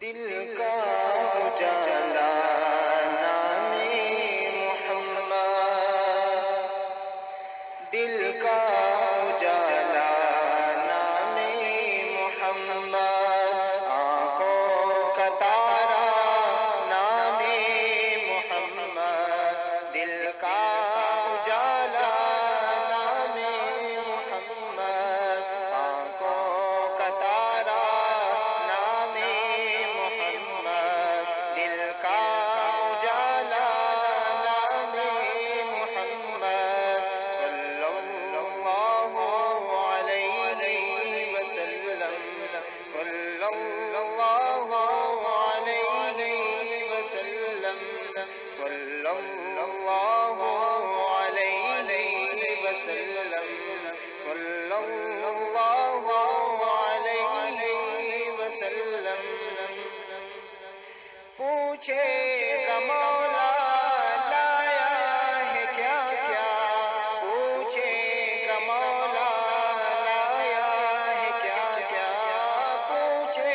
دل کا اجالا نام محمد، دل کا اجالا نام محمد، آنکھوں کا تارا نام محمد، دل کا اجالا نام محمد، آنکھوں کا تارا نام محمد، دل کا اجالا نام محمد، صلی اللہ علیہ وسلم، صلی اللہ علیہ وسلم، صلی اللہ علیہ وسلم، صلی اللہ علیہ وسلم۔ پوچھے گا مولا لایا ہے کیا کیا، پوچھے گا مولا لایا ہے کیا کیا، پوچھے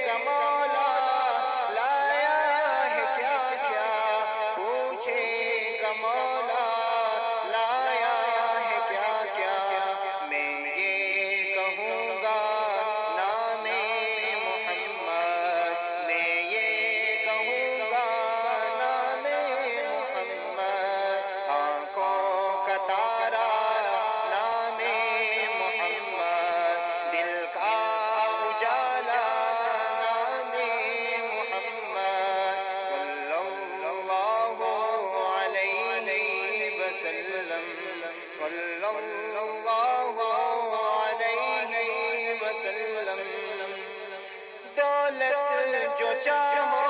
گا مولا لایا ہے کیا کیا، پوچھے گا مولا لایا ہے کیا کیا، میں یہ کہوں گا نام محمد، میں یہ کہوں گا نام محمد، آنکھوں کا تارا نام محمد، دل کا اجالا نام محمد، صلی اللہ علیہ وسلم، صلی اللہ علیہ وسلم۔ دولت جو چاہو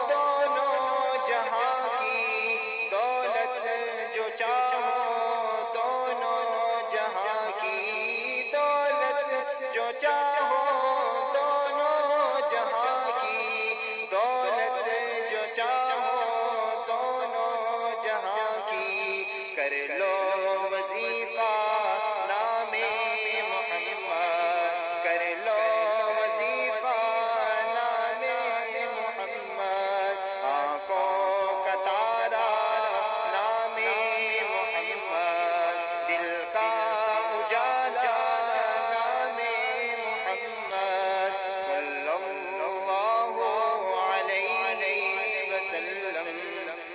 دونوں جہاں کی، دولت جو چاہو دونوں جہاں کی، دولت جو چاہو دونوں جہاں کی، دولت جو چاہو دونوں جہاں کی، کر لو وظیفہ نام محمد، کر لو وظیفہ نام محمد، آنکھوں کا تارا نام محمد، دل کا اجالا نام محمد، صلی اللہ علیہ وسلم،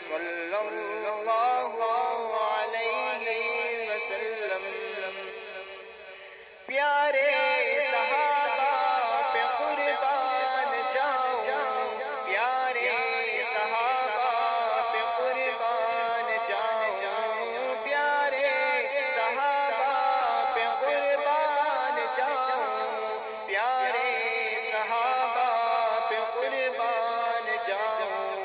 صلی اللہ علیہ وسلم۔ پیارے صحابہ پہ قربان جاؤں، پیارے صحابہ پہ قربان جاؤں، پیارے صحابہ پہ قربان جاؤں، پیارے صحابہ پہ قربان جاؤں،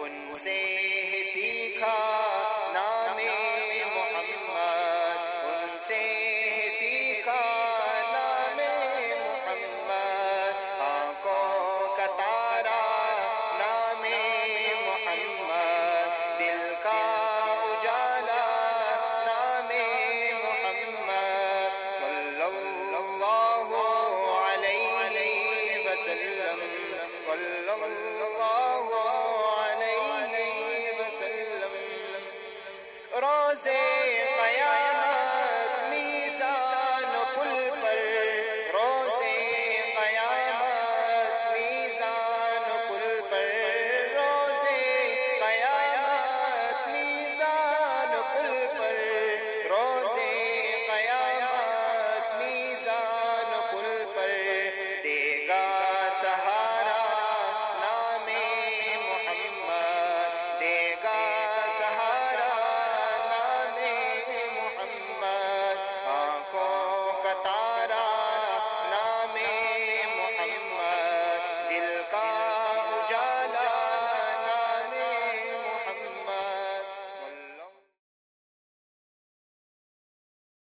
ان سے ہی سیکھا نام محمد، ان سے ہی سیکھا نام محمد، آنکھوں کا تارا نام محمد، دل کا اجالا نام محمد، صلی اللہ علیہ وسلم، صلی اللہ علیہ وسلم۔ روزے قیامت